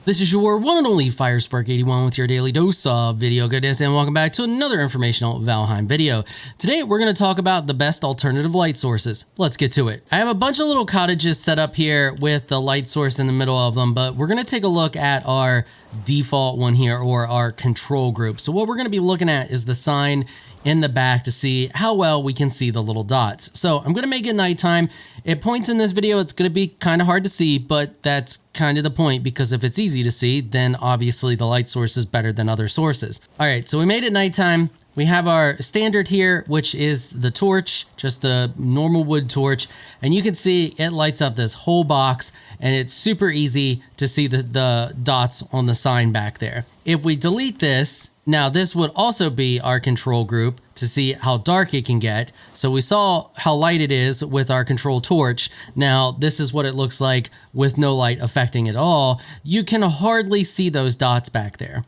This is your one and only 𝐵𝑒𝑟𝑒81 with your daily dose of video goodness, and welcome back to another informational Valheim video. Today we're going to talk about the best alternative light sources. Let's get to it. I have a bunch of little cottages set up here with the light source in the middle of them, but we're going to take a look at our default one here, or our control group. So what we're going to be looking at is the sign in the back to see how well we can see the little dots. So I'm going to make it nighttime. At points in this video, it's going to be kind of hard to see, but that's kind of the point, because if it's easy to see, then obviously the light source is better than other sources. All right, so we made it nighttime. We have our standard here, which is the torch, just a normal wood torch. And you can see it lights up this whole box, and it's super easy to see the dots on the sign back there. If we delete this, now this would also be our control group to see how dark it can get. So we saw how light it is with our control torch. Now this is what it looks like with no light affecting it at all. You can hardly see those dots back there.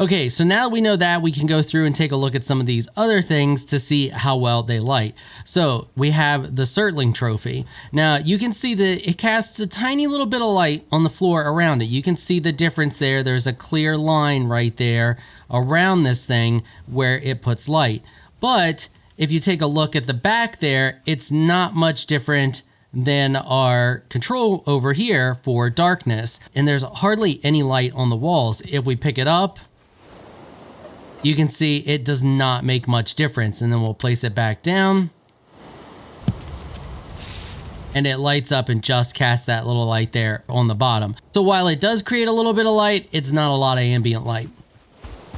Okay, so now that we know that, we can go through and take a look at some of these other things to see how well they light. So we have the 𝐵𝐴𝐿𝐴 Trophy. Now you can see that it casts a tiny little bit of light on the floor around it. You can see the difference there. There's a clear line right there around this thing where it puts light. But if you take a look at the back there, it's not much different than our control over here for darkness. And there's hardly any light on the walls. If we pick it up, you can see it does not make much difference. And then we'll place it back down, and it lights up and just casts that little light there on the bottom. So while it does create a little bit of light, it's not a lot of ambient light.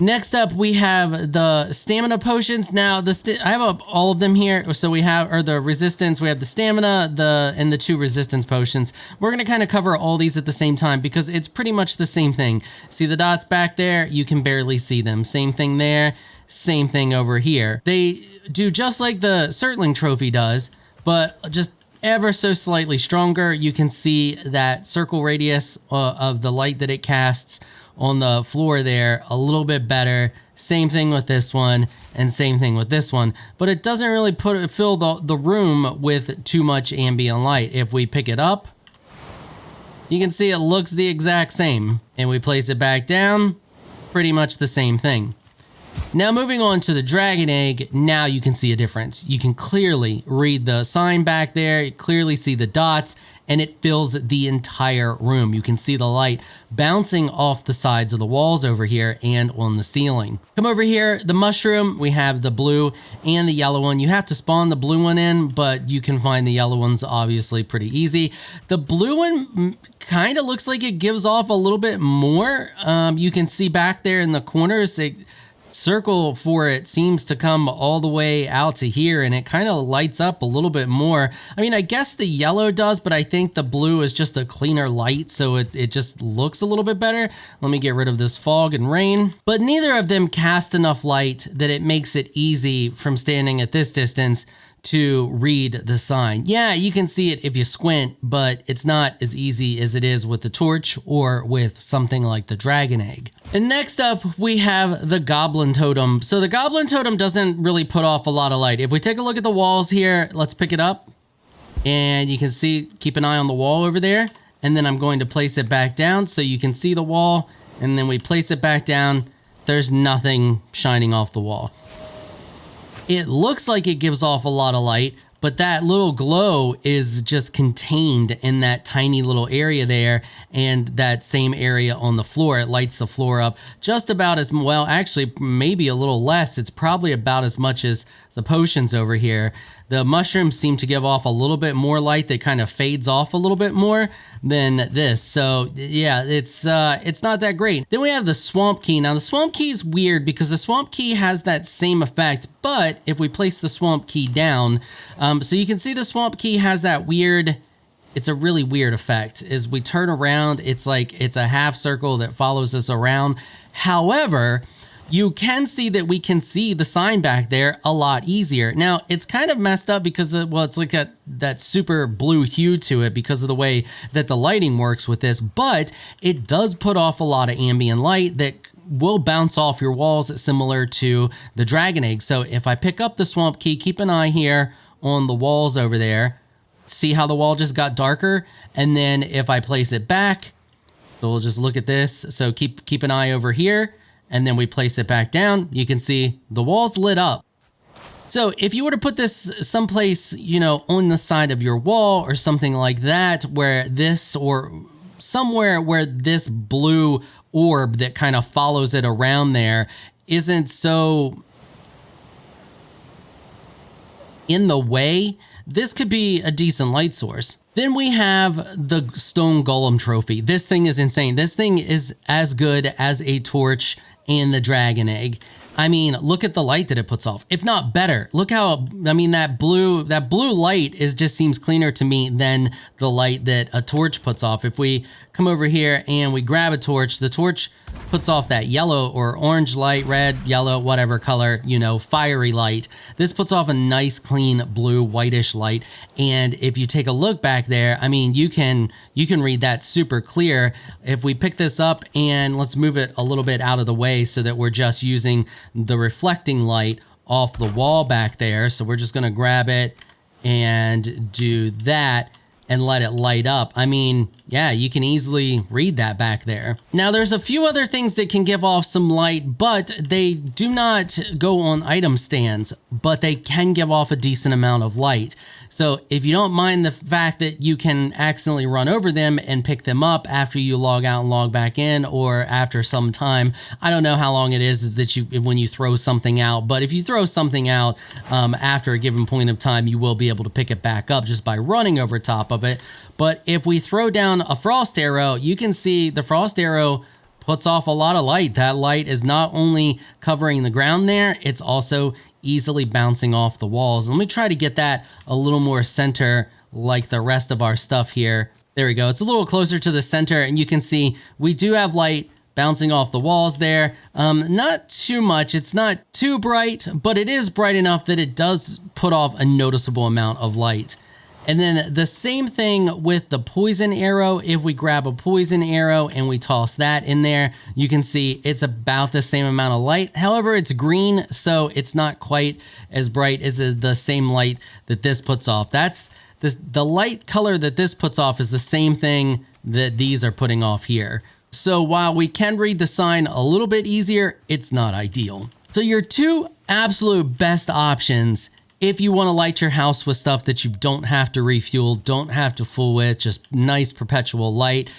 Next up, we have the stamina potions. Now, I have all of them here. So we have, or the resistance, we have the stamina, and the 2 resistance potions. We're going to kind of cover all these at the same time because it's pretty much the same thing. See the dots back there? You can barely see them. Same thing there. Same thing over here. They do just like the 𝐵𝐿𝐴𝐿 Trophy does, but just ever so slightly stronger. You can see that circle radius of the light that it casts on the floor there a little bit better. Same thing with this one, and same thing with this one, but it doesn't really fill the room with too much ambient light. If we pick it up, you can see it looks the exact same, and we place it back down, pretty much the same thing. Now moving on to the dragon egg, now you can see a difference. You can clearly read the sign back there, you clearly see the dots, and it fills the entire room. You can see the light bouncing off the sides of the walls over here and on the ceiling. Come over here, the mushroom, we have the blue and the yellow one. You have to spawn the blue one in, but you can find the yellow ones obviously pretty easy. The blue one kind of looks like it gives off a little bit more. You can see back there in the corners, circle for it seems to come all the way out to here, and it kind of lights up a little bit more. I mean, I guess the yellow does, but I think the blue is just a cleaner light, so it just looks a little bit better. Let me get rid of this fog and rain. But neither of them cast enough light that it makes it easy from standing at this distance to read the sign. Yeah, you can see it if you squint, but it's not as easy as it is with the torch or with something like the dragon egg. And next up, we have the Goblin Totem. So the Goblin Totem doesn't really put off a lot of light. If we take a look at the walls here, let's pick it up, and you can see, keep an eye on the wall over there, and then I'm going to place it back down so you can see the wall, and then we place it back down. There's nothing shining off the wall. It looks like it gives off a lot of light, but that little glow is just contained in that tiny little area there, and that same area on the floor. It lights the floor up just about as well, actually maybe a little less. It's probably about as much as the potions over here. The mushrooms seem to give off a little bit more light that kind of fades off a little bit more than this. So yeah, it's not that great. Then we have the 𝐆𝐴𝐿𝐴. Now the 𝐆𝐴𝐿𝐴 is weird because the 𝐆𝐴𝐿𝐴 has that same effect, but if we place the 𝐆𝐴𝐿𝐴 down, so you can see the 𝐆𝐴𝐿𝐴 has that weird, it's a really weird effect. As we turn around, it's like it's a half circle that follows us around. However, you can see that we can see the sign back there a lot easier. Now, it's kind of messed up because of, well, it's like that super blue hue to it because of the way that the lighting works with this, but it does put off a lot of ambient light that will bounce off your walls similar to the dragon egg. So if I pick up the 𝐆𝐴𝐿𝐴, keep an eye here on the walls over there. See how the wall just got darker? And then if I place it back, So we'll just look at this. So keep an eye over here, and then we place it back down. You can see the walls lit up. So if you were to put this someplace, you know, on the side of your wall or something like that, where this, or somewhere where this blue orb that kind of follows it around there isn't so in the way, this could be a decent light source. Then we have the Stone Golem Trophy. This thing is insane. This thing is as good as a torch and the dragon egg. I mean, look at the light that it puts off, if not better. Look how, I mean, that blue light just seems cleaner to me than the light that a torch puts off. If we come over here and we grab a torch, the torch puts off that yellow or orange light, red, yellow, whatever color, you know, fiery light. This puts off a nice, clean blue, whitish light. And if you take a look back there, I mean, you can read that super clear. If we pick this up and let's move it a little bit out of the way so that we're just using the reflecting light off the wall back there. So we're just going to grab it and do that and let it light up. I mean, yeah, you can easily read that back there. Now there's a few other things that can give off some light, but they do not go on item stands, but they can give off a decent amount of light. So if you don't mind the fact that you can accidentally run over them and pick them up after you log out and log back in, or after some time, I don't know how long it is that when you throw something out, but if you throw something out after a given point of time, you will be able to pick it back up just by running over top of it. But if we throw down a frost arrow, you can see the frost arrow puts off a lot of light. That light is not only covering the ground there, it's also easily bouncing off the walls. Let me try to get that a little more center like the rest of our stuff here. There we go. It's a little closer to the center, and you can see we do have light bouncing off the walls there. Not too much. It's not too bright, but it is bright enough that it does put off a noticeable amount of light. And then the same thing with the poison arrow. If we grab a poison arrow and we toss that in there, you can see it's about the same amount of light. However, it's green, so it's not quite as bright as the same light that this puts off. The light color that this puts off is the same thing that these are putting off here. So while we can read the sign a little bit easier, it's not ideal. So your two absolute best options if you want to light your house with stuff that you don't have to refuel, don't have to fool with, just nice perpetual light,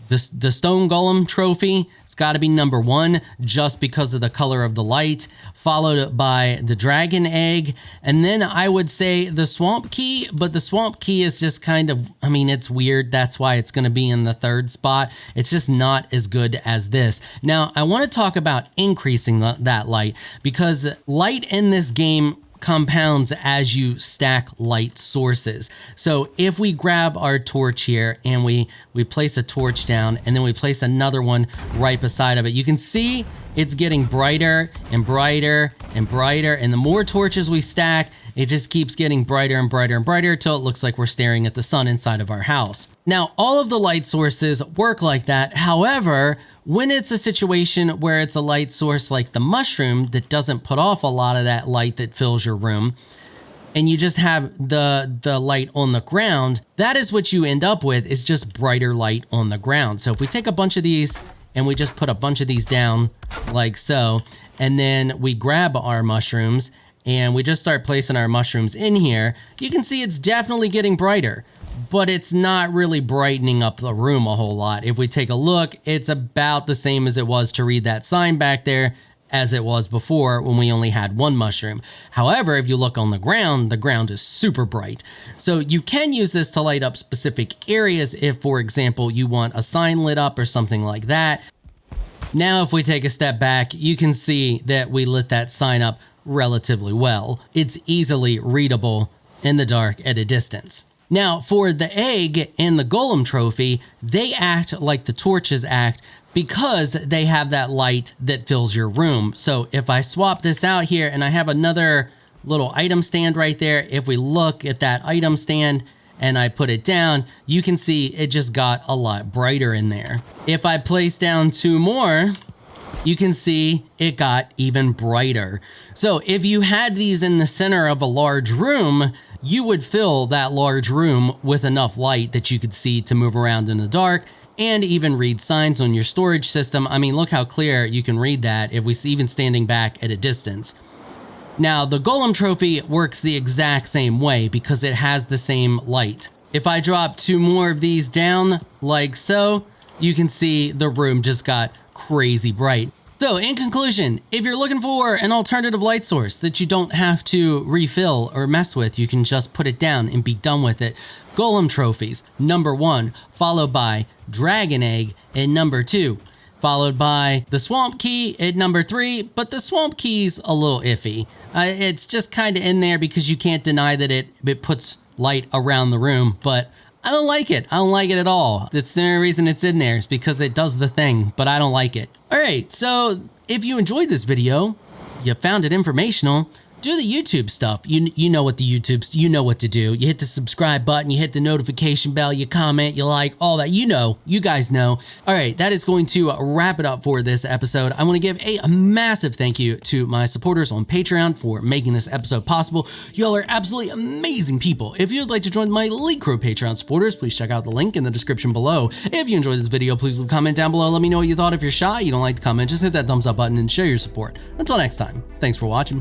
the Stone Golem Trophy, it's got to be number one just because of the color of the light, followed by the Dragon Egg, and then I would say the Swamp Key, but the Swamp Key is just kind of, I mean, it's weird. That's why it's going to be in the third spot. It's just not as good as this. Now, I want to talk about increasing that light, because light in this game compounds as you stack light sources. So if we grab our torch here and we place a torch down and then we place another one right beside of it, you can see it's getting brighter and brighter and brighter. And the more torches we stack, it just keeps getting brighter and brighter and brighter till it looks like we're staring at the sun inside of our house. Now, all of the light sources work like that. However, when it's a situation where it's a light source like the mushroom that doesn't put off a lot of that light that fills your room, and you just have the light on the ground, that is what you end up with, is just brighter light on the ground. So if we take a bunch of these and we just put a bunch of these down like so, and then we grab our mushrooms and we just start placing our mushrooms in here, you can see it's definitely getting brighter, but it's not really brightening up the room a whole lot. If we take a look, it's about the same as it was to read that sign back there as it was before when we only had one mushroom. However, if you look on the ground is super bright. So you can use this to light up specific areas if, for example, you want a sign lit up or something like that. Now, if we take a step back, you can see that we lit that sign up relatively well. It's easily readable in the dark at a distance. Now, for the egg and the Golem Trophy, they act like the torches act because they have that light that fills your room. So if I swap this out here and I have another little item stand right there, if we look at that item stand and I put it down, you can see it just got a lot brighter in there. If I place down two more, you can see it got even brighter. So if you had these in the center of a large room, you would fill that large room with enough light that you could see to move around in the dark and even read signs on your storage system. I mean, look how clear you can read that if we see even standing back at a distance. Now, the Golem Trophy works the exact same way because it has the same light. If I drop 2 more of these down like so, you can see the room just got crazy bright. So in conclusion, if you're looking for an alternative light source that you don't have to refill or mess with, you can just put it down and be done with it. Golem Trophies, number 1, followed by Dragon Egg at number 2, followed by the Swamp Key at number 3, but the Swamp Key's a little iffy. It's just kind of in there because you can't deny that it puts light around the room, but I don't like it. I don't like it at all. That's the only reason it's in there is because it does the thing, but I don't like it. All right, so if you enjoyed this video, you found it informational, do the YouTube stuff. You know what you know what to do. You hit the subscribe button, you hit the notification bell, you comment, you like, all that. You guys know. All right, that is going to wrap it up for this episode. I want to give a massive thank you to my supporters on Patreon for making this episode possible. Y'all are absolutely amazing people. If you'd like to join my 𝐴𝐿𝐼 Patreon supporters, please check out the link in the description below. If you enjoyed this video, please leave a comment down below. Let me know what you thought. If you're shy, you don't like to comment, just hit that thumbs up button and show your support. Until next time, thanks for watching.